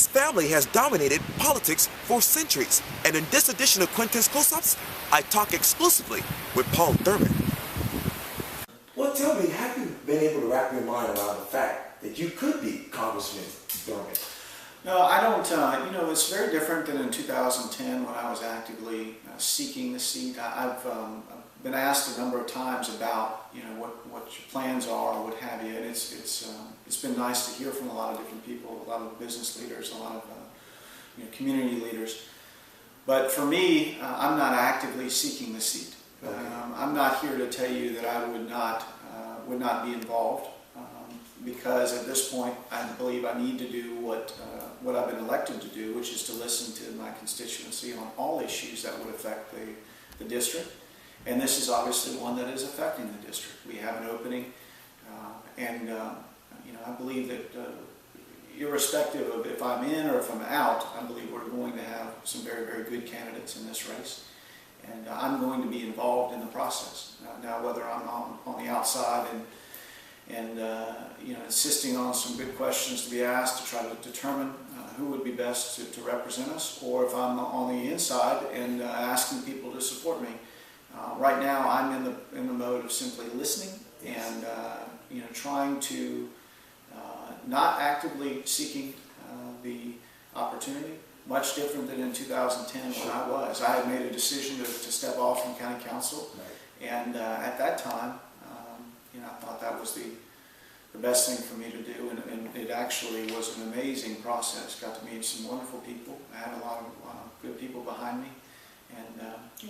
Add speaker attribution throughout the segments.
Speaker 1: His family has dominated politics for centuries, and in this edition of Quintin's Close-Ups, I talk exclusively with Paul Thurmond. Well, tell me, have you been able to wrap your mind around the fact that you could be Congressman Thurmond?
Speaker 2: No, I don't. It's very different than in 2010 when I was actively seeking the seat. I've been asked a number of times about, what your plans are or what have you, and it's been nice to hear from a lot of different people, a lot of business leaders, a lot of community leaders. But for me, I'm not actively seeking the seat.
Speaker 1: Okay.
Speaker 2: I'm not here to tell you that I would not be involved. Because at this point, I believe I need to do what I've been elected to do, which is to listen to my constituency on all issues that would affect the district. And this is obviously one that is affecting the district. We have an opening, and I believe that irrespective of if I'm in or if I'm out, I believe we're going to have some very, very good candidates in this race. And I'm going to be involved in the process. Now, whether I'm on the outside and insisting on some good questions to be asked to try to determine who would be best to represent us, or if I'm on the inside and asking people to support me. Right now, I'm in the mode of simply listening and trying to not actively seeking the opportunity. Much different than in 2010 when I was. I had made a decision to step off from county council, and at that time, I thought that was the best thing for me to do, and it actually was an amazing process. Got to meet some wonderful people. I had a lot of good people behind me, and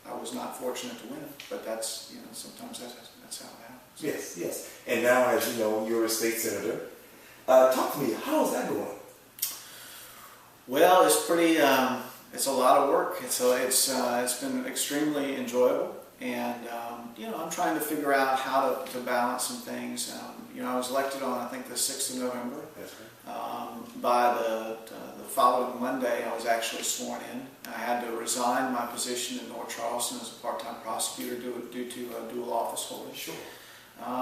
Speaker 2: I was not fortunate to win, but that's sometimes that's how it happens.
Speaker 1: Yes. And now, as you know, you're a state senator. Talk to me. How's that going?
Speaker 2: Well, it's pretty. It's a lot of work. It's been extremely enjoyable. And, I'm trying to figure out how to balance some things. I was elected on, I think, the 6th of November.
Speaker 1: That's right.
Speaker 2: By the following Monday, I was actually sworn in. I had to resign my position in North Charleston as a part-time prosecutor due to dual office holding.
Speaker 1: Sure.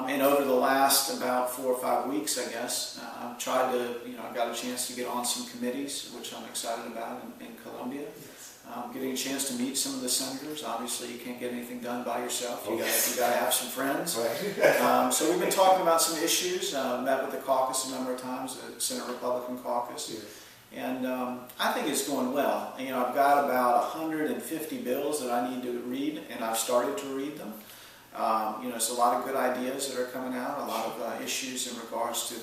Speaker 2: And over the last about 4 or 5 weeks, I guess, I've tried to, I got a chance to get on some committees, which I'm excited about in Columbia. Getting a chance to meet some of the senators. Obviously, you can't get anything done by yourself. You got to have some friends.
Speaker 1: Right.
Speaker 2: So we've been talking about some issues. Met with the caucus a number of times, the Senate Republican caucus, and I think it's going well. I've got about 150 bills that I need to read, and I've started to read them. It's a lot of good ideas that are coming out. A lot of issues in regards to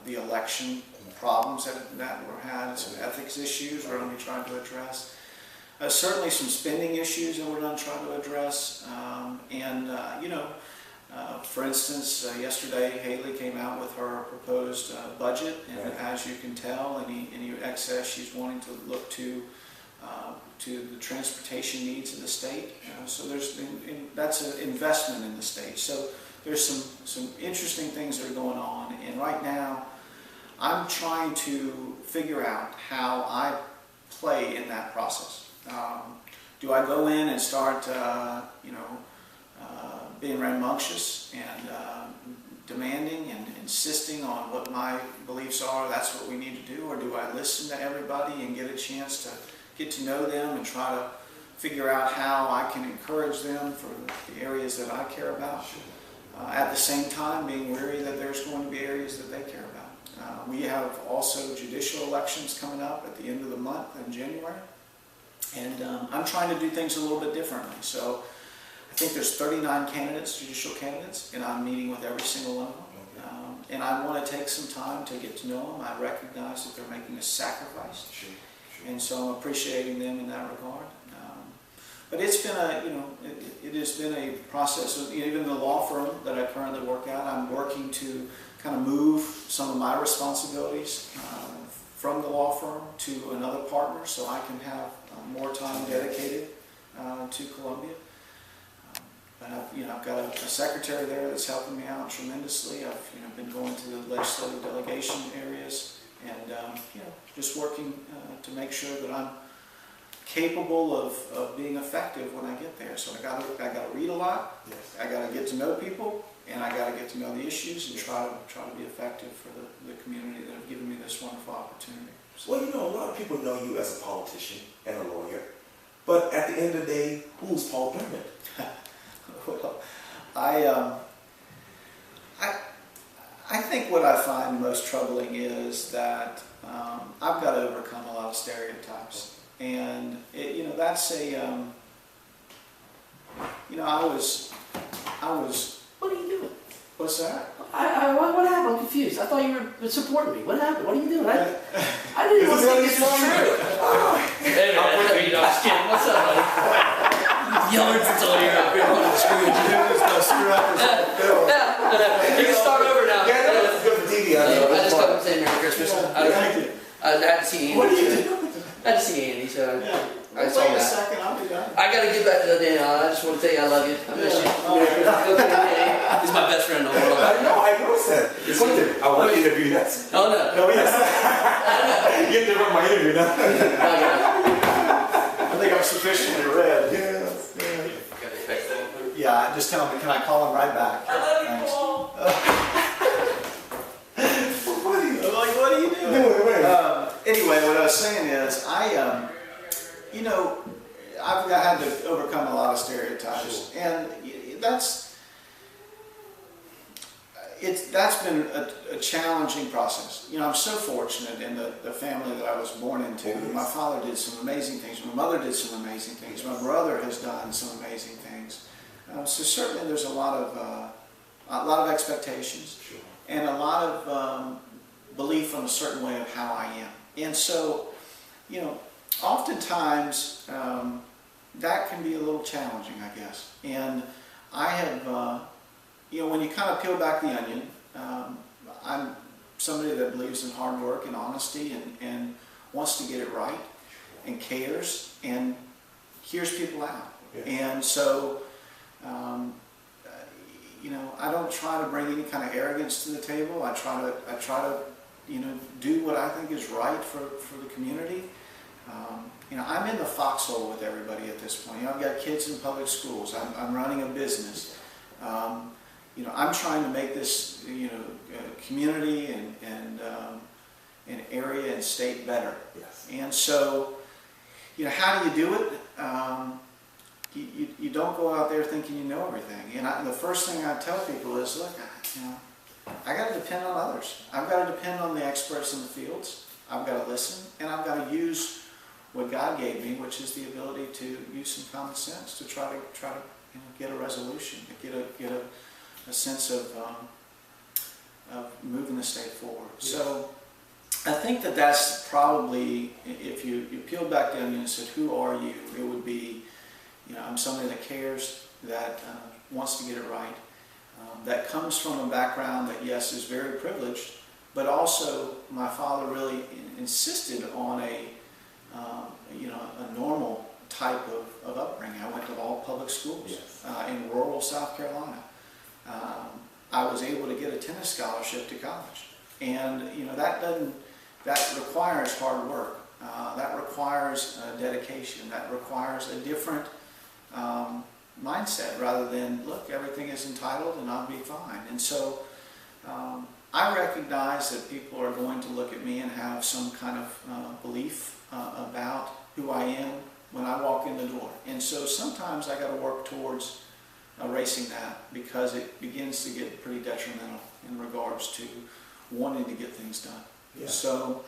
Speaker 2: the election problems that were had. Some ethics issues we're going to be trying to address. Certainly some spending issues that we're going to try to address. For instance, yesterday Haley came out with her proposed budget, and as you can tell, any excess she's wanting to look to the transportation needs of the state. So that's an investment in the state. So there's some interesting things that are going on, and right now I'm trying to figure out how I play in that process. Do I go in and start, being rambunctious and demanding and insisting on what my beliefs are, that's what we need to do, or do I listen to everybody and get a chance to get to know them and try to figure out how I can encourage them for the areas that I care about? At the same time, being wary that there's going to be areas that they care about. We have also judicial elections coming up at the end of the month in January. And I'm trying to do things a little bit differently. So I think there's 39 candidates, judicial candidates, and I'm meeting with every single one of them. And I want to take some time to get to know them. I recognize that they're making a sacrifice.
Speaker 1: Sure.
Speaker 2: And so I'm appreciating them in that regard. But it's been it has been a process of, even the law firm that I currently work at, I'm working to kind of move some of my responsibilities from the law firm to another partner so I can have more time dedicated to Columbia. But I've got a secretary there that's helping me out tremendously. I've been going to the legislative delegation areas and just working to make sure that I'm capable of being effective when I get there. So I got to read a lot.
Speaker 1: Yes.
Speaker 2: I got to get to know people, and I got to get to know the issues and try to be effective for the community that have given me this wonderful opportunity.
Speaker 1: Well, you know, a lot of people know you as a politician and a lawyer, but at the end of the day, who's Paul Thurmond?
Speaker 2: Well, I think what I find most troubling is that I've got to overcome a lot of stereotypes, and that's a I was.
Speaker 3: What are you doing?
Speaker 2: What's that?
Speaker 3: What happened? I'm confused. I thought you were supporting me. What happened? What are you doing? I didn't even think this was true. Hey man, I'm just kidding. What's up, buddy? Yelling since all year up here on the screw. You can start over now.
Speaker 1: Yeah, that's good for TV.
Speaker 3: I just come and say Merry Christmas.
Speaker 2: Thank you.
Speaker 3: I had to see Andy.
Speaker 1: What are you doing?
Speaker 3: I had to see Andy, so I saw
Speaker 2: Wait a
Speaker 3: that.
Speaker 2: second, I'll be done.
Speaker 3: I gotta get back to the day now. I just want to tell you I love you. I miss you. He's my best friend in the world.
Speaker 1: I know, I noticed that. Quintin, I want to interview next.
Speaker 3: Oh no.
Speaker 1: No, yes. You interrupt my interview now.
Speaker 2: I think I'm sufficiently read.
Speaker 1: Yes.
Speaker 2: Yeah, just tell me, can I call him right back?
Speaker 3: I love you,
Speaker 2: Thanks.
Speaker 3: Paul.
Speaker 2: What are you doing? Anyway, what I was saying is, I've had to overcome a lot of stereotypes, and that's been a challenging process. I'm so fortunate in the family that I was born into.
Speaker 1: Oh, yes.
Speaker 2: My father did some amazing things. My mother did some amazing things. My brother has done some amazing things. So certainly there's a lot of expectations,
Speaker 1: Sure.
Speaker 2: and a lot of belief in a certain way of how I am. And so, oftentimes that can be a little challenging, I guess. And I have, when you kind of peel back the onion, I'm somebody that believes in hard work and honesty and wants to get it right and cares and hears people out.
Speaker 1: Yeah.
Speaker 2: And so, I don't try to bring any kind of arrogance to the table. I try to do what I think is right for the community. I'm in the foxhole with everybody at this point. I've got kids in public schools. I'm running a business. I'm trying to make this, community and area and state better.
Speaker 1: Yes.
Speaker 2: And so, how do you do it? You don't go out there thinking you know everything. And the first thing I tell people is, look, I got to depend on others. I've got to depend on the experts in the fields. I've got to listen, and I've got to use what God gave me, which is the ability to use some common sense to try to get a resolution, to get a sense of moving the state forward. Yes. So I think that's probably, if you peeled back the onion and said, who are you? It would be, I'm somebody that cares, that wants to get it right. That comes from a background that, yes, is very privileged, but also my father really insisted on a normal type of upbringing. I went to all public schools. Yes. In rural South Carolina. I was able to get a tennis scholarship to college, and that requires hard work. That requires dedication. That requires a different mindset rather than, look, everything is entitled and I'll be fine. And so I recognize that people are going to look at me and have some kind of belief about who I am when I walk in the door. And so sometimes I got to work towards erasing that, because it begins to get pretty detrimental in regards to wanting to get things done. Yeah. So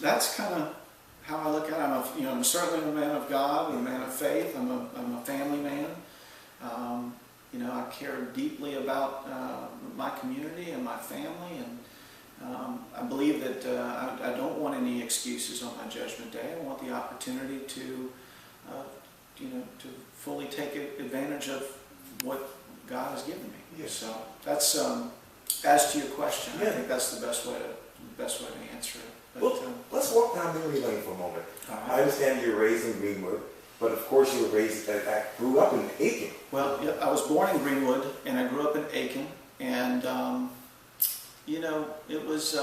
Speaker 2: that's kind of how I look at it. I'm certainly a man of God, a man of faith. I'm a family man. I care deeply about my community and my family, and I believe that I don't want any excuses on my judgment day. I want the opportunity to fully take advantage of what God has given me. Yes. So that's as to your question. Yeah. I think that's the best way to answer it. But,
Speaker 1: well, let's walk down memory lane for a moment.
Speaker 2: Right.
Speaker 1: I understand you're raised in Greenwood, but of course you were grew up in Aiken.
Speaker 2: Well, yeah, I was born in Greenwood, and I grew up in Aiken, and it was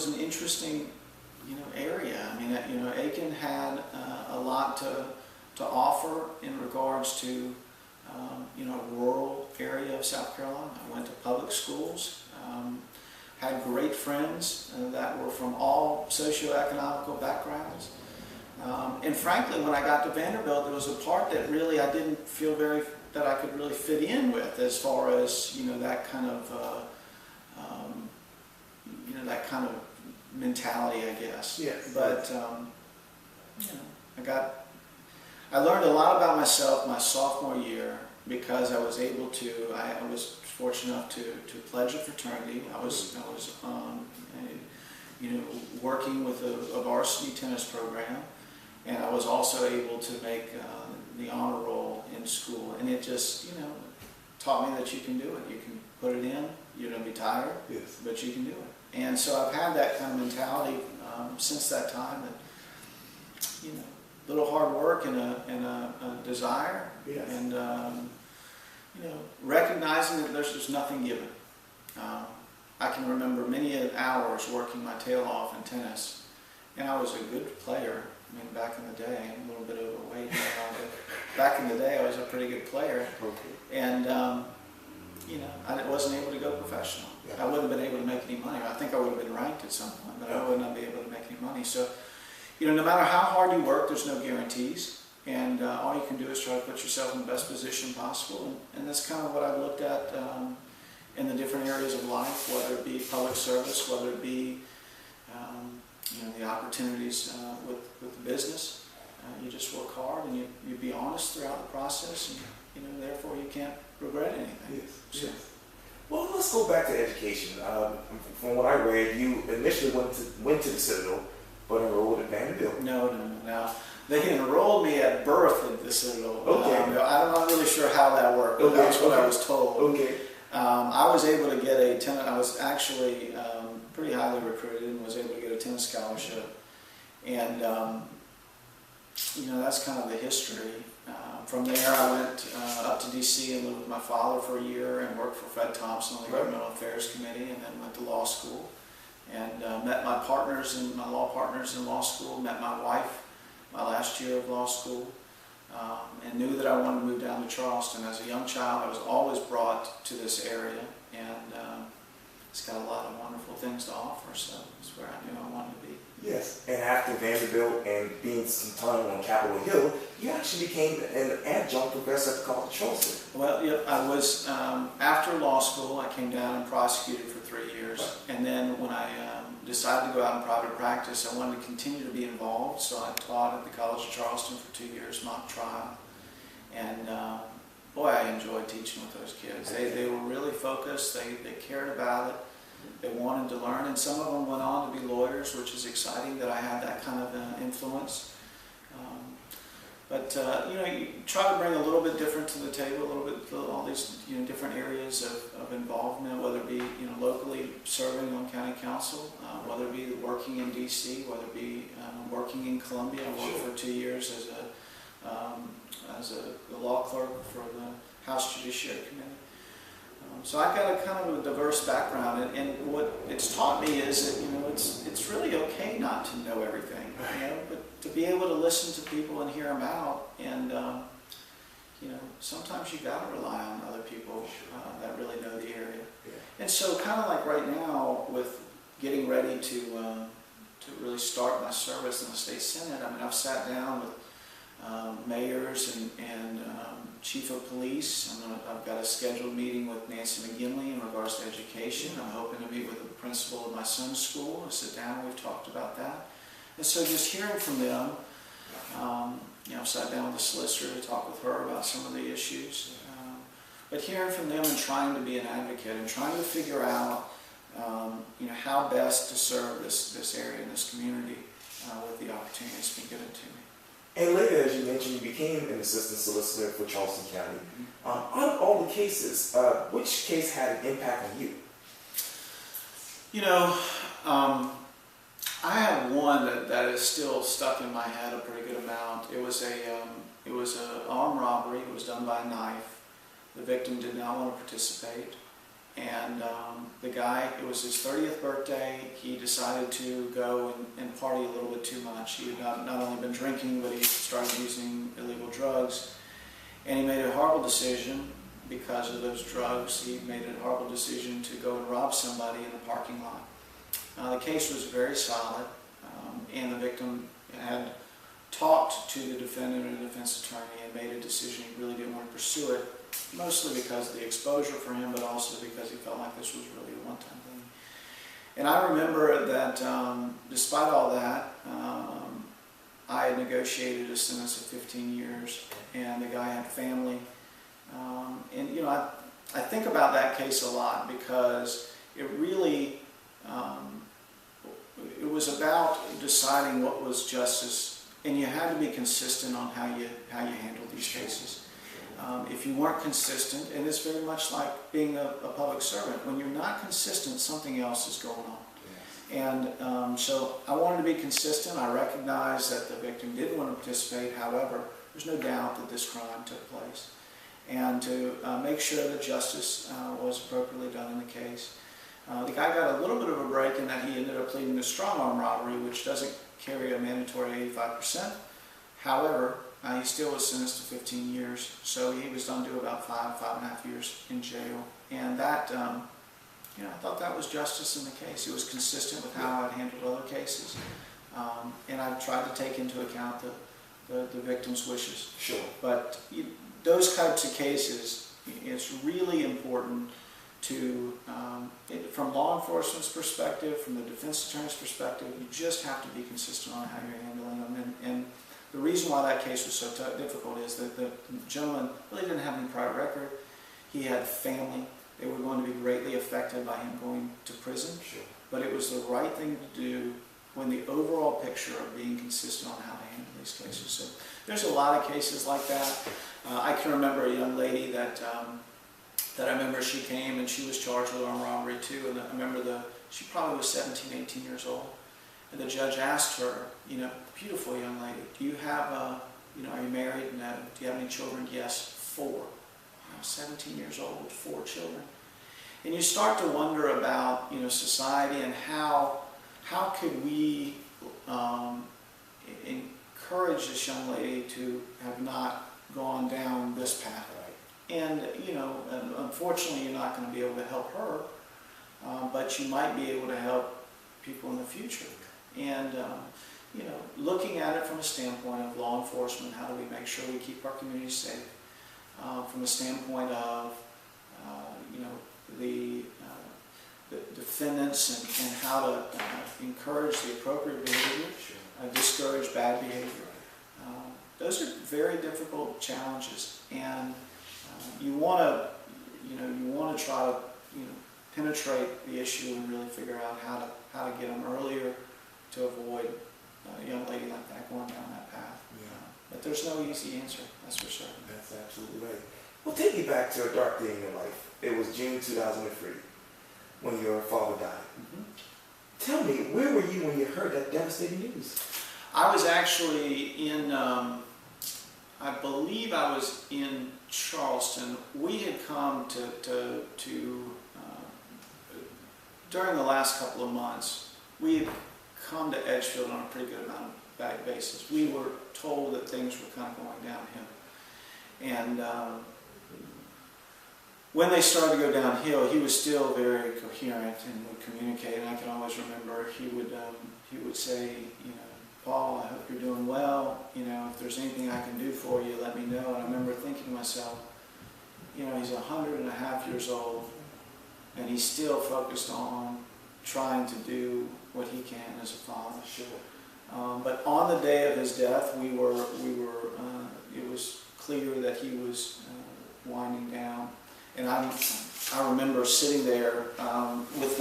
Speaker 2: an interesting area. I mean, Aiken had a lot to offer in regards to rural area of South Carolina. I went to public schools. had great friends that were from all socioeconomical backgrounds. And frankly, when I got to Vanderbilt, there was a part that really I didn't feel that I could really fit in with, as far as, that kind of, that kind of mentality, I guess.
Speaker 1: Yes.
Speaker 2: But, I learned a lot about myself my sophomore year, because I was able to, I was fortunate enough to pledge a fraternity. I was working with a varsity tennis program, and I was also able to make the honor roll in school. And it just, taught me that you can do it. You can put it in. You're going to be tired,
Speaker 1: yes,
Speaker 2: but you can do it. And so I've had that kind of mentality since that time. That, a little hard work and a desire,
Speaker 1: yes,
Speaker 2: and recognizing that there's just nothing given. I can remember many hours working my tail off in tennis, and I was a good player. I mean, back in the day, I'm a little bit overweight now, but back in the day, I was a pretty good player.
Speaker 1: okay,
Speaker 2: And I wasn't able to go professional.
Speaker 1: Yeah.
Speaker 2: I wouldn't have been able to make any money. I think I would have been ranked at some point, but I would not be able to make any money. So, no matter how hard you work, there's no guarantees. And all you can do is try to put yourself in the best position possible. And that's kind of what I've looked at in the different areas of life, whether it be public service, whether it be the opportunities with the business. You just work hard, and you be honest throughout the process, and therefore you can't regret anything.
Speaker 1: yes,
Speaker 2: So,
Speaker 1: yes. Well, let's go back to education. From what I read, you initially went to the Citadel, but enrolled at Vanderbilt.
Speaker 2: No. They enrolled me at birth at the Citadel.
Speaker 1: Okay.
Speaker 2: I'm not really sure how that worked, but that's what I was told.
Speaker 1: Okay.
Speaker 2: I was able to get a tennis. I was actually pretty highly recruited and was able to get a tennis scholarship. And that's kind of the history. From there, I went up to D.C. and lived with my father for a year and worked for Fred Thompson on the Governmental Affairs Committee, and then went to law school. And met my law partners in law school, met my wife my last year of law school, and knew that I wanted to move down to Charleston. As a young child, I was always brought to this area, and it's got a lot of wonderful things to offer, so it's where I knew I wanted to be.
Speaker 1: Yes, and after Vanderbilt and being some time on Capitol Hill, you actually became an adjunct professor at the College of Charleston.
Speaker 2: Well, yep, I was, after law school, I came down and prosecuted for 3 years. Right. And then when I decided to go out in private practice, I wanted to continue to be involved, so I taught at the College of Charleston for 2 years, mock trial. And boy, I enjoyed teaching with those kids. They were really focused, they cared about it, they wanted to learn, and some of them went on to be lawyers, which is exciting that I had that kind of influence. But you try to bring a little bit different to the table, a little bit, all these different areas of involvement, whether it be locally serving on county council, whether it be working in D.C., whether it be working in Columbia. I worked for 2 years as a law clerk for the House Judiciary Committee. So I've got a kind of a diverse background, and what it's taught me is that it's really okay not to know everything, but to be able to listen to people and hear them out, and sometimes you got to rely on other people that really know the area.
Speaker 1: Yeah.
Speaker 2: And so, kind of like right now, with getting ready to really start my service in the state senate, I mean, I've sat down with mayors and chief of police. I've got a scheduled meeting with Nancy McGinley in regards to education. I'm hoping to meet with the principal of my son's school and sit down. We've talked about that. And so just hearing from them, I've sat down with the solicitor to talk with her about some of the issues. But hearing from them and trying to be an advocate and trying to figure out how best to serve this area and this community with the opportunity that's been given to me.
Speaker 1: And later, as you mentioned, you became an assistant solicitor for Charleston County. Out of all the cases, which case had an impact on you?
Speaker 2: I have one that is still stuck in my head a pretty good amount. It was an armed robbery. It was done by a knife. The victim did not want to participate. And the guy, it was his 30th birthday, he decided to go and party a little bit too much. He had not only been drinking, but he started using illegal drugs. And he made a horrible decision because of those drugs, he made a horrible decision to go and rob somebody in a parking lot. The case was very solid, and the victim had talked to the defendant and the defense attorney and made a decision he really didn't want to pursue it, mostly because of the exposure for him, but also because he felt like this was really a one-time thing. And I remember that despite all that, I had negotiated a sentence of 15 years, and the guy had family. And you know, I think about that case a lot because it really, it was about deciding what was justice, and you had to be consistent on how you handled these cases. If you weren't consistent, and it's very much like being a public servant, when you're not consistent, something else is going on. And so I wanted to be consistent. I recognized that the victim didn't want to participate. However, there's no doubt that this crime took place. And to make sure that justice was appropriately done in the case. The guy got a little bit of a break in that he ended up pleading to strong arm robbery, which doesn't carry a mandatory 85%. However, he still was sentenced to 15 years, so he was done to about 5.5 years in jail. And that, you know, I thought that was justice in the case. It was consistent with how I'd handled other cases. And I tried to take into account the victim's wishes.
Speaker 1: Sure.
Speaker 2: But those types of cases, it's really important to, from law enforcement's perspective, from the defense attorney's perspective, you just have to be consistent on how you're handling them. And the reason why that case was so difficult is that the gentleman really didn't have any prior record. He had family. They were going to be greatly affected by him going to prison.
Speaker 1: Sure.
Speaker 2: But it was the right thing to do when the overall picture of being consistent on how to handle these cases. So there's a lot of cases like that. I can remember a young lady that I remember she came and she was charged with armed robbery too. And I remember she probably was 17, 18 years old. And the judge asked her, you know, beautiful young lady, do you have, you know, are you married? No. Do you have any children? Yes, 4. I'm 17 years old with 4 children. And you start to wonder about, you know, society and how could we encourage this young lady to have not gone down this path. And, you know, unfortunately you're not going to be able to help her, but you might be able to help people in the future. And, you know, looking at it from a standpoint of law enforcement, how do we make sure we keep our communities safe? From a standpoint of, you know, the defendants and how to encourage the appropriate behavior, discourage bad behavior. Those are very difficult challenges, and you want to, you know, you want to try to, you know, penetrate the issue and really figure out how to get them earlier to avoid a young lady like that going down that path. Yeah. But there's no easy answer, that's for certain.
Speaker 1: That's absolutely right. Well, take me back to a dark day in your life. It was June 2003 when your father died. Mm-hmm. Tell me, where were you when you heard that devastating news?
Speaker 2: I was actually in, I believe I was in Charleston. We had come to during the last couple of months, we had come to Edgefield on a pretty good amount of basis. We were told that things were kind of going downhill. And when they started to go downhill, he was still very coherent and would communicate. And I can always remember he would say, you know, Paul, I hope you're doing well. You know, if there's anything I can do for you, let me know. And I remember thinking to myself, you know, he's 100.5 years old, and he's still focused on trying to do what he can as a father.
Speaker 1: Sure.
Speaker 2: But on the day of his death, it was clear that he was winding down. And I remember sitting there with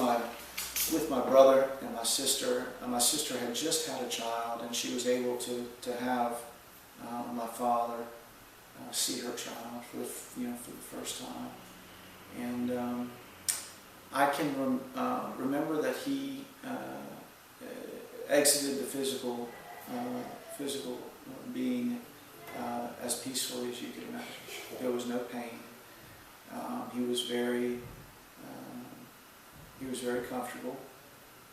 Speaker 2: my brother and my sister. And my sister had just had a child, and she was able to have my father see her child for the first time. And I can remember that he exited the physical being as peacefully as you could imagine. There was no pain. He was very comfortable,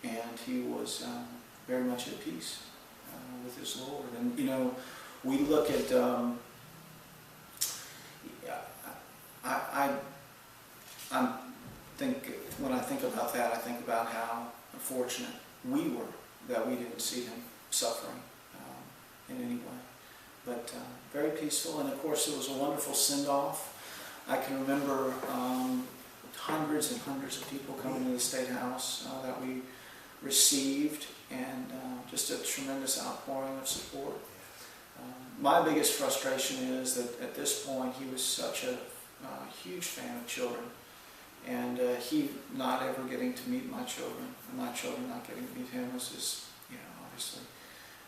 Speaker 2: and he was very much at peace with his Lord. And you know, we look at. I fortunate we were that we didn't see him suffering in any way. But very peaceful, and of course it was a wonderful send-off. I can remember hundreds and hundreds of people coming to the State House that we received, and just a tremendous outpouring of support. My biggest frustration is that at this point he was such a huge fan of children, and he not ever getting to meet my children, and my children not getting to meet him was just, obviously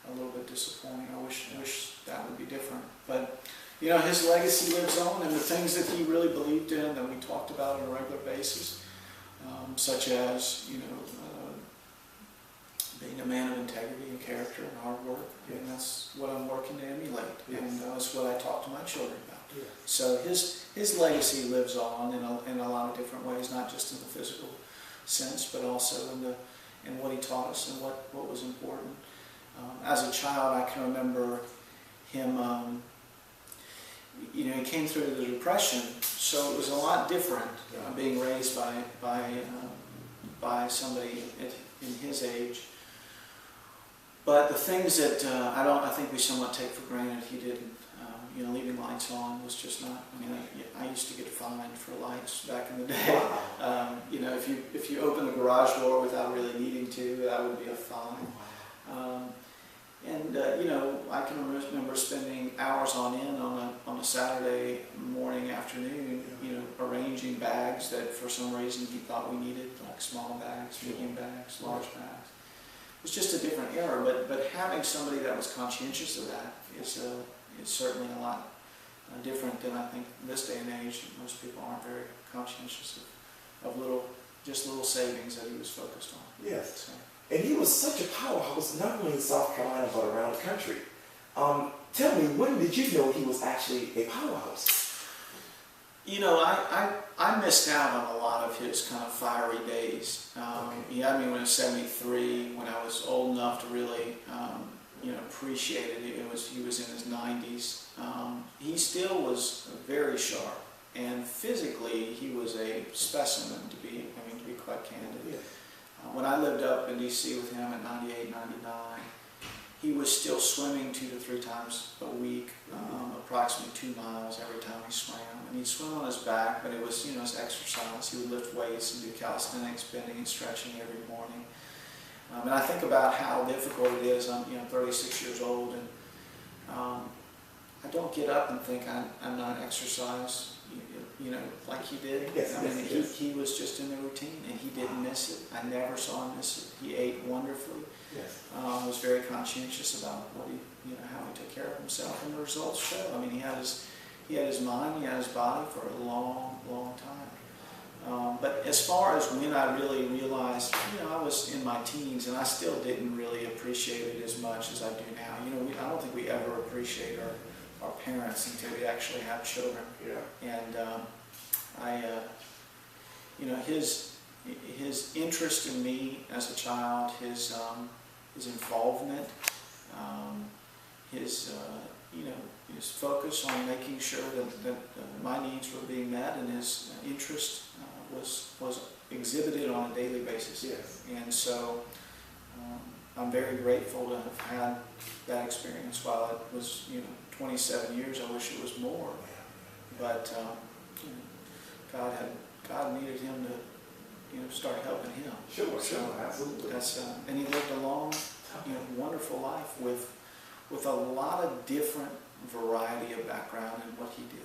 Speaker 2: a little bit disappointing. I wish that would be different. But his legacy lives on, and the things that he really believed in that we talked about on a regular basis, such as being a man of integrity and character and hard work. Yes. And that's what I'm working to emulate. Yes. And that's what I talk to my children about. Yes. So his legacy lives on in a lot of different ways, not just in the physical sense, but also in what he taught us and what was important. As a child, I can remember him. He came through the Depression, so it was a lot different being raised by somebody in his age. But the things that I think we somewhat take for granted, he didn't. Leaving lights on was just not. I used to get fined for lights back in the day. Wow. If you open the garage door without really needing to, that would be a fine. I can remember spending hours on end on a Saturday morning, afternoon, arranging bags that for some reason he thought we needed, like small bags, medium bags, large bags. It was just a different era, but having somebody that was conscientious of that is certainly a lot different than I think in this day and age. Most people aren't very conscientious of little savings that he was focused on.
Speaker 1: Yes. So. And he was such a powerhouse, not only in South Carolina, but around the country. Tell me, when did you know he was actually a powerhouse?
Speaker 2: I missed out on a lot of his kind of fiery days. He had me when I was 73, when I was old enough to really, appreciate it. He was in his 90s. He still was very sharp, and physically he was a specimen, to be quite candid. Yeah. When I lived up in D.C. with him at 98, 99, he was still swimming 2 to 3 times a week, approximately 2 miles every time he swam. And he'd swim on his back, but it was, his exercise. He would lift weights and do calisthenics, bending and stretching every morning. And I think about how difficult it is. I'm 36 years old, and I don't get up and think I'm not exercise, like he did.
Speaker 1: Yes,
Speaker 2: he was just in the routine, and he didn't miss it. I never saw him miss it. He ate wonderfully.
Speaker 1: Yes.
Speaker 2: Was very conscientious about what how he took care of himself, and the results show. He had his mind, he had his body for a long, long time. But as far as when I really realized, I was in my teens, and I still didn't really appreciate it as much as I do now. I don't think we ever appreciate our parents until we actually have children. Yeah. And his interest in me as a child, his involvement, his focus on making sure that my needs were being met, and his interest was exhibited on a daily basis.
Speaker 1: Yes.
Speaker 2: And so I'm very grateful to have had that experience. While it was 27 years, I wish it was more. But God needed him to start helping him.
Speaker 1: Sure, absolutely.
Speaker 2: And he lived a long, wonderful life with a lot of different variety of background in what he did.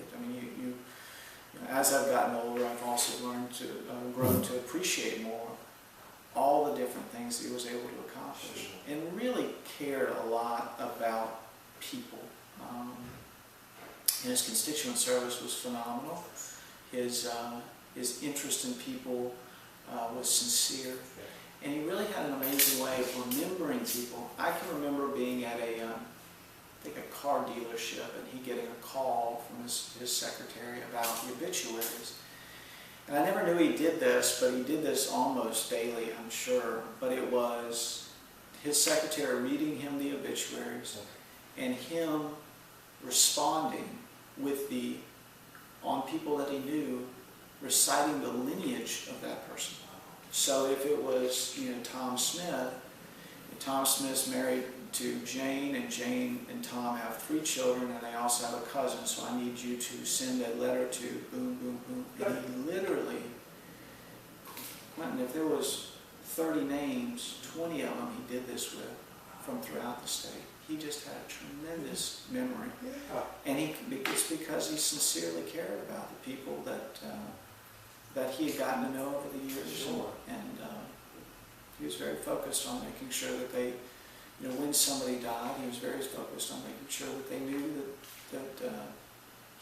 Speaker 2: As I've gotten older, I've also learned to grown to appreciate more all the different things he was able to accomplish, and really cared a lot about people. His constituent service was phenomenal. His interest in people was sincere, and he really had an amazing way of remembering people. I can remember being at a car dealership, and he getting a call from his secretary about the obituaries. And I never knew he did this, but he did this almost daily, I'm sure. But it was his secretary reading him the obituaries, and him responding on people that he knew, reciting the lineage of that person. So if it was, Tom Smith's married to Jane, and Jane and Tom have 3 children, and they also have a cousin, so I need you to send a letter to boom, boom, boom. And he literally, Quintin, if there was 30 names, 20 of them he did this with from throughout the state. He just had a tremendous memory. Yeah. And it's because he sincerely cared about the people that he had gotten to know over the years.
Speaker 1: Sure.
Speaker 2: And he was very focused on making sure that they, when somebody died, he was very focused on making sure that they knew that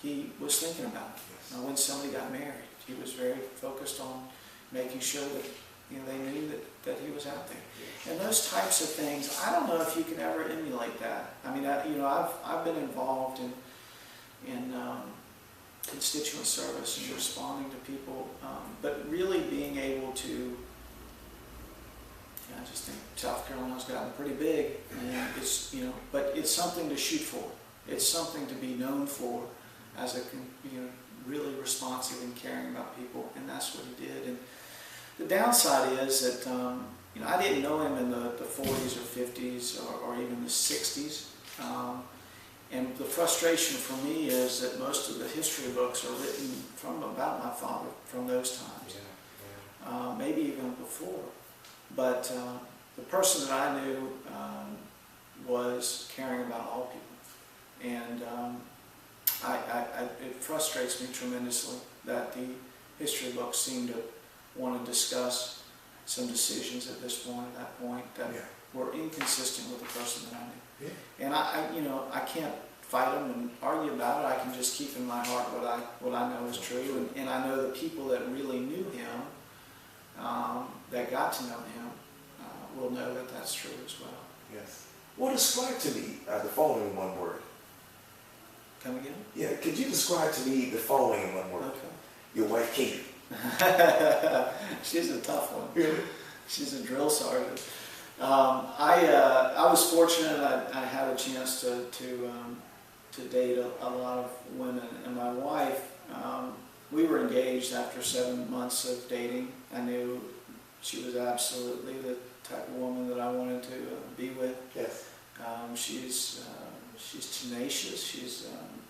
Speaker 2: he was thinking about it. Yes. When somebody got married, he was very focused on making sure that they knew that he was out there. Yes. And those types of things, I don't know if you can ever emulate that. I mean, I've been involved in constituent service and responding to people, but really being able to, I just think South Carolina's gotten pretty big, and it's, but it's something to shoot for. It's something to be known for as a, really responsive and caring about people, and that's what he did. And the downside is that, I didn't know him in the 40s or 50s or even the 60s. And the frustration for me is that most of the history books are written from about my father from those times. Yeah. Maybe even before. But the person that I knew was caring about all people. And it frustrates me tremendously that the history books seem to want to discuss some decisions at this point, at that point, that were inconsistent with the person that I knew. Yeah. And I can't fight them and argue about it. I can just keep in my heart what I know is true, and I know the people that really knew him, that got to know him, will know that that's true as well.
Speaker 1: Yes. Well, describe to me the following in one word.
Speaker 2: Come again?
Speaker 1: Yeah. Could you describe to me the following in one word?
Speaker 2: Okay.
Speaker 1: Your wife, Katie.
Speaker 2: She's a tough one. Yeah. She's a drill sergeant. I was fortunate. I had a chance to date a lot of women, and my wife, we were engaged after 7 months of dating. I knew she was absolutely the type of woman that I wanted to be with. Yes. She's tenacious. She's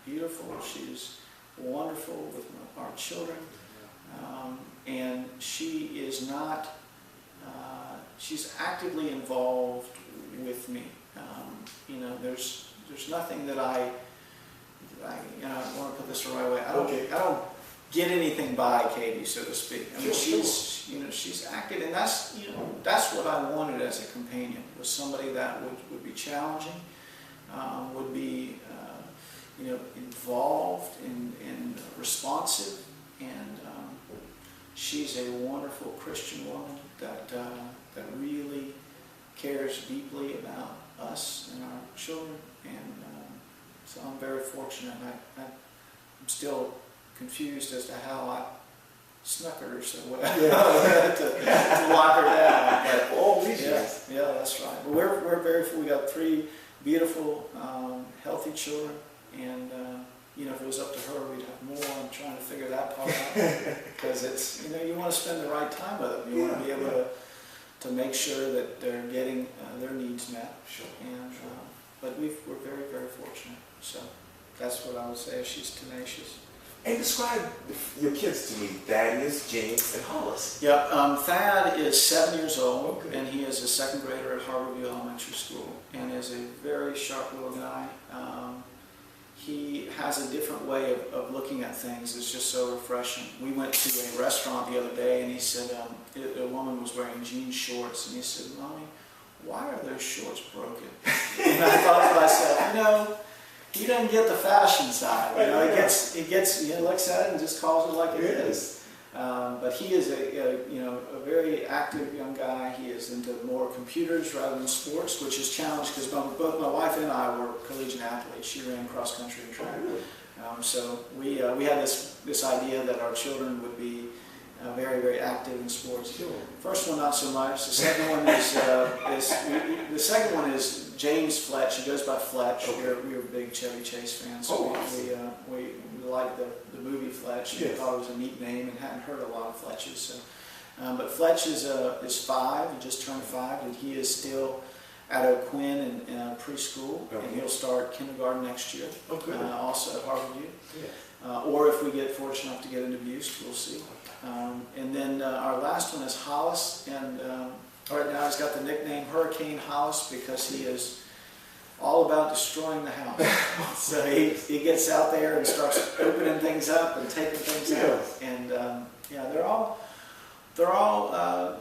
Speaker 2: beautiful. She's wonderful with our children. And she is not, she's actively involved with me. There's nothing that I want to put this the right way. I don't get anything by Katie, so to speak. I mean, she's active, and that's what I wanted as a companion, was somebody that would be challenging, would be, involved and responsive, and she's a wonderful Christian woman that really cares deeply about us and our children, and so I'm very fortunate. I'm still confused as to how I snuck her so well to lock her down. But,
Speaker 1: all these years.
Speaker 2: Yeah, that's right. But we're very. We got 3 beautiful, healthy children, and if it was up to her, we'd have more. I'm trying to figure that part out, because it's, you want to spend the right time with them. You want to be able to make sure that they're getting their needs met.
Speaker 1: Sure.
Speaker 2: And but we're very, very fortunate. So that's what I would say. She's tenacious.
Speaker 1: And describe your kids to me, Thaddeus, James, and Hollis.
Speaker 2: Yeah, Thad is 7 years old, and he is a 2nd grader at Harborview Elementary School, and is a very sharp little guy. He has a different way of looking at things. It's just so refreshing. We went to a restaurant the other day, and he said, a woman was wearing jean shorts, and he said, "Mommy, why are those shorts broken?" And I thought to myself, he doesn't get the fashion side. He looks at it and just calls it like it is. But he is a very active young guy. He is into more computers rather than sports, which is challenged because both my wife and I were collegiate athletes. She ran cross country and track. So we had this idea that our children would be very, very active in sports. Sure. First one, not so much. The second one is James Fletch. He goes by Fletch. Okay. We were big Chevy Chase fans, so we liked the movie Fletch. We thought it was a neat name and hadn't heard a lot of Fletches. So But Fletch is 5. He just turned 5, and he is still at Quintin in preschool, and he'll start kindergarten next year. Also at Harborview. Or if we get fortunate enough to get into Buste, we'll see. And then our last one is Hollis, and right now he's got the nickname Hurricane Hollis because he is all about destroying the house. So he gets out there and starts opening things up and taking things out. And yeah, they're all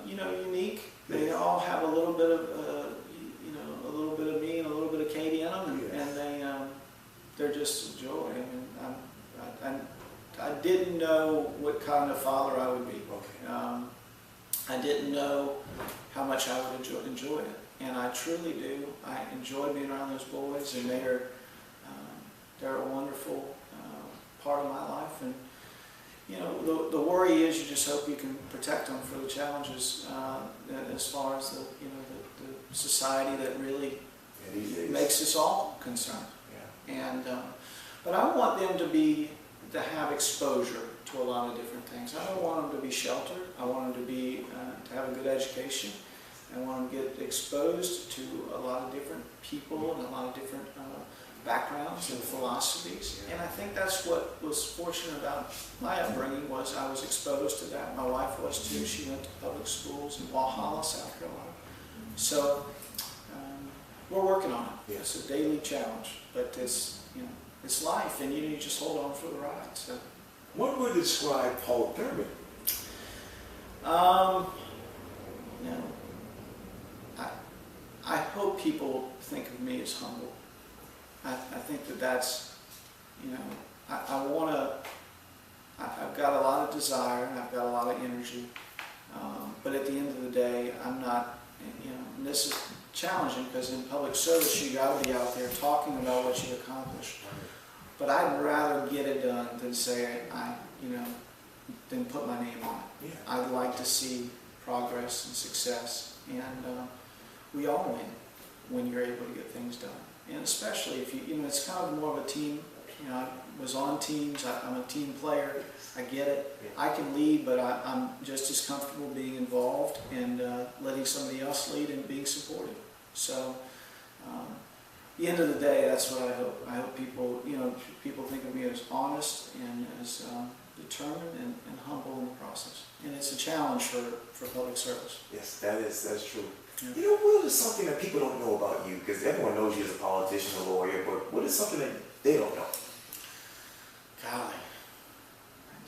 Speaker 2: unique. They all have a little bit of a little bit of me and a little bit of Katie in them, and they're just a joy. I mean, I didn't know what kind of father I would be. I didn't know how much I would enjoy it, and I truly do. I enjoy being around those boys, and they're a wonderful part of my life. And you know, the worry is you just hope you can protect them for the challenges as far as the society that really makes us all concerned. And but I want them to have exposure to a lot of different things. I don't want them to be sheltered. I want them to have a good education. I want them to get exposed to a lot of different people and a lot of different backgrounds and philosophies. And I think that's what was fortunate about my upbringing, was I was exposed to that. My wife was too. She went to public schools in Walhalla, South Carolina. So we're working on it. It's a daily challenge, but it's life, and you just hold on for the ride. So,
Speaker 1: what would describe Paul Thurmond?
Speaker 2: I hope people think of me as humble. I think that's, I've got a lot of desire and I've got a lot of energy, but at the end of the day, I'm not, and this is challenging because in public service you got to be out there talking about what you accomplished. But I'd rather get it done than say than put my name on it. I'd like to see progress and success, and we all win when you're able to get things done. And especially if it's kind of more of a team. I was on teams. I'm a team player. I get it. I can lead, but I'm just as comfortable being involved and letting somebody else lead and being supported. So, at the end of the day, that's what I hope. I hope people, people think of me as honest and as determined and humble in the process. And it's a challenge for public service.
Speaker 1: Yes, that's true. Yeah. What is something that people don't know about you? Because everyone knows you as a politician, a lawyer, but what is something that they don't know?
Speaker 2: Golly,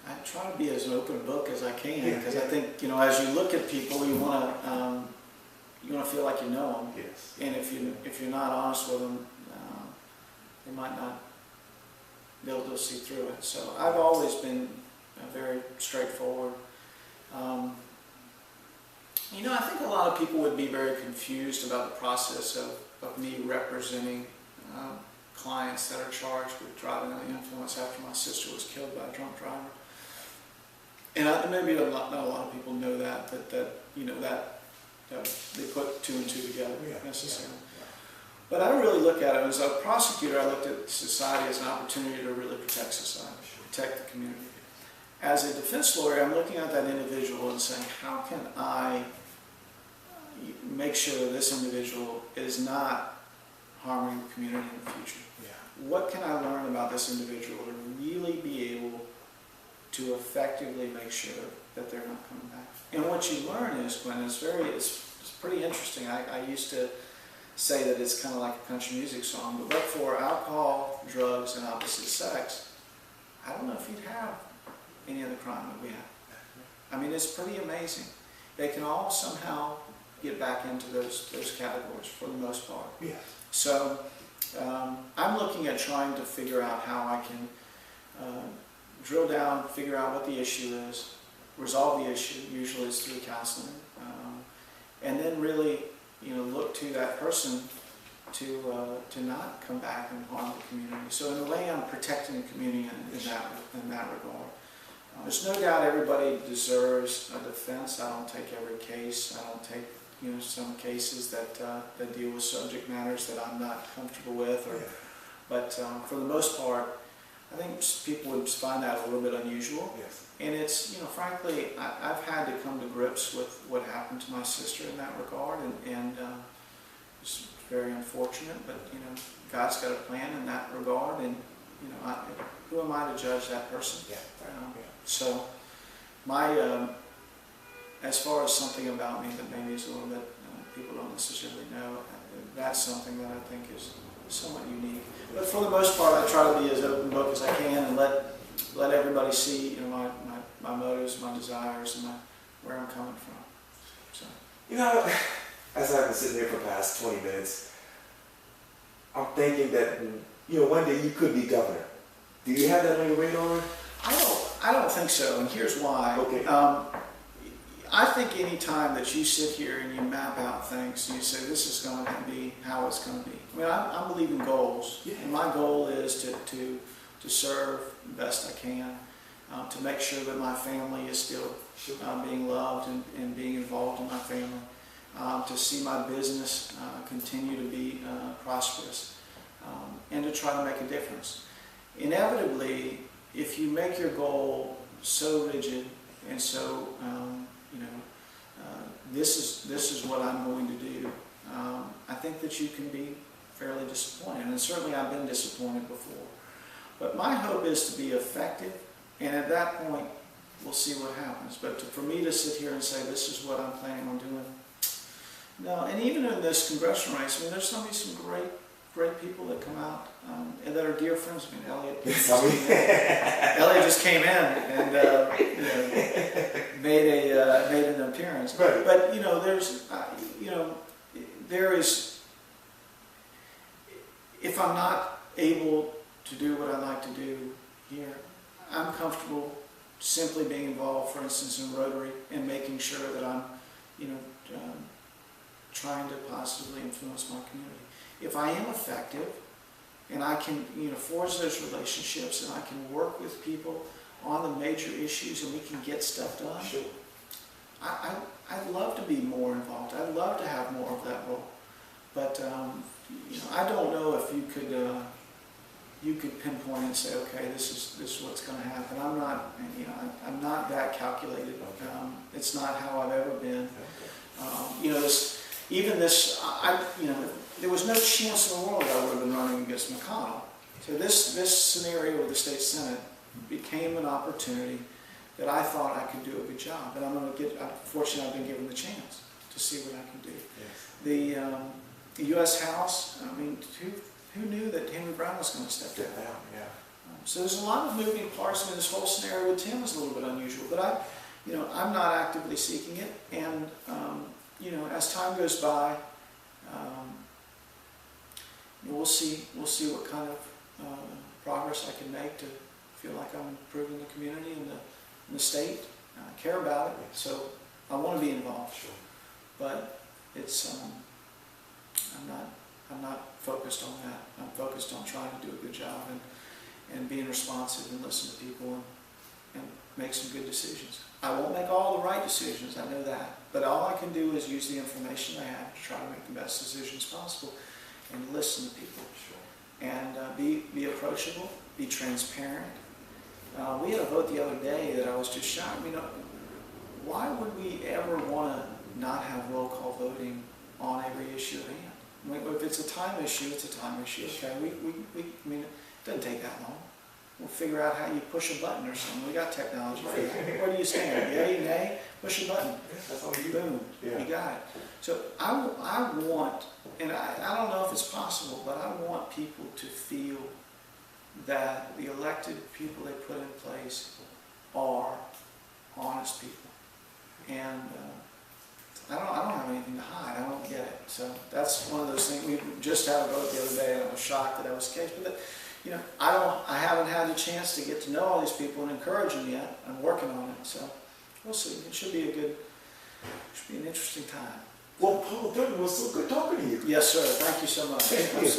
Speaker 2: I try to be as an open book as I can, because I think, as you look at people, you want to feel like you know them.
Speaker 1: Yes.
Speaker 2: And if you're not honest with them, they might not be able to see through it. So I've always been very straightforward. I think a lot of people would be very confused about the process of me representing clients that are charged with driving under the influence after my sister was killed by a drunk driver. And maybe not a lot of people know that, but that they put 2 and 2 together necessarily. But I really look at it as a prosecutor. I looked at society as an opportunity to really protect society, protect the community. As a defense lawyer, I'm looking at that individual and saying, how can I make sure this individual is not harming the community in the future? What can I learn about this individual to really be able to effectively make sure that they're not coming back? And what you learn is, Quintin, it's pretty interesting. I used to say that it's kind of like a country music song, but for alcohol, drugs, and opposite sex, I don't know if you'd have any other crime that we have. I mean, it's pretty amazing. They can all somehow get back into those categories for the most part. So I'm looking at trying to figure out how I can drill down, figure out what the issue is, resolve the issue. Usually it's through counseling, and then really, look to that person to not come back and harm the community. So in a way, I'm protecting the community in that regard. There's no doubt everybody deserves a defense. I don't take every case. I don't take some cases that deal with subject matters that I'm not comfortable with. But for the most part, I think people would find that a little bit unusual.
Speaker 1: Yes.
Speaker 2: And it's, frankly, I've had to come to grips with what happened to my sister in that regard, and it's very unfortunate, but, God's got a plan in that regard, and, who am I to judge that person?
Speaker 1: Yeah.
Speaker 2: So, as far as something about me that maybe is a little bit, people don't necessarily know, that's something that I think is somewhat unique. But for the most part, I try to be as open book as I can and let everybody see, my motives, my desires, and where I'm coming from. So,
Speaker 1: as I've been sitting here for the past 20 minutes, I'm thinking that, one day you could be governor. Do you have that on your radar?
Speaker 2: I don't think so, and here's why.
Speaker 1: Okay.
Speaker 2: I think any time that you sit here and you map out things, you say this is going to be how it's going to be. I mean, I believe in goals, and my goal is to serve the best I can, to make sure that my family is still being loved and being involved in my family, to see my business continue to be prosperous, and to try to make a difference. Inevitably, if you make your goal so rigid and so this is what I'm going to do, I think that you can be fairly disappointed, and certainly I've been disappointed before. But my hope is to be effective, and at that point we'll see what happens. But for me to sit here and say this is what I'm planning on doing, no. And even in this congressional race, I mean, there's going to be some great people that come out and that are dear friends. I mean, Elliot just came in and made an appearance.
Speaker 1: Right.
Speaker 2: But there is, if I'm not able to do what I like to do here, I'm comfortable simply being involved, for instance, in Rotary and making sure that I'm, trying to positively influence my community. If I am effective and I can, forge those relationships and I can work with people on the major issues and we can get stuff done,
Speaker 1: sure.
Speaker 2: I'd love to be more involved. I'd love to have more of that role. But I don't know if you could pinpoint and say, okay, this is what's going to happen. I'm not, I'm not that calculated. It's not how I've ever been. There was no chance in the world I would have been running against McConnell. So this scenario with the state senate became an opportunity that I thought I could do a good job, and fortunately I've been given the chance to see what I can do. Yes. The U.S. House, I mean, who knew that Henry Brown was going to step down?
Speaker 1: Yeah.
Speaker 2: So there's a lot of moving parts. I mean, this whole scenario with Tim is a little bit unusual, but I'm not actively seeking it, and as time goes by, we'll see what kind of progress I can make to feel like I'm improving the community and the state. I care about it, so I want to be involved.
Speaker 1: Sure.
Speaker 2: But it's I'm not focused on that. I'm focused on trying to do a good job and being responsive and listen to people and make some good decisions. I won't make all the right decisions, I know that. But all I can do is use the information I have to try to make the best decisions possible and listen to people. Sure. And be approachable, be transparent. We had a vote the other day that I was just shocked. Why would we ever want to not have roll call voting on every issue at hand? If it's a time issue, it's a time issue. Okay, it doesn't take that long. We'll figure out how you push a button or something. We got technology for that. Where do you stand? Yay, nay? Push a button.
Speaker 1: That's all you
Speaker 2: Boom.
Speaker 1: Yeah.
Speaker 2: You got it. So I want, and I don't know if it's possible, but I want people to feel that the elected people they put in place are honest people. And I don't have anything to hide. I don't get it. So that's one of those things. We just had a vote the other day, and I was shocked that that was the case. But I haven't had a chance to get to know all these people and encourage them yet. I'm working on it. So we'll see. It should be an interesting time.
Speaker 1: Well, Paul Thurmond, was so good talking to you.
Speaker 2: Yes, sir. Thank you so much.
Speaker 1: Thank you.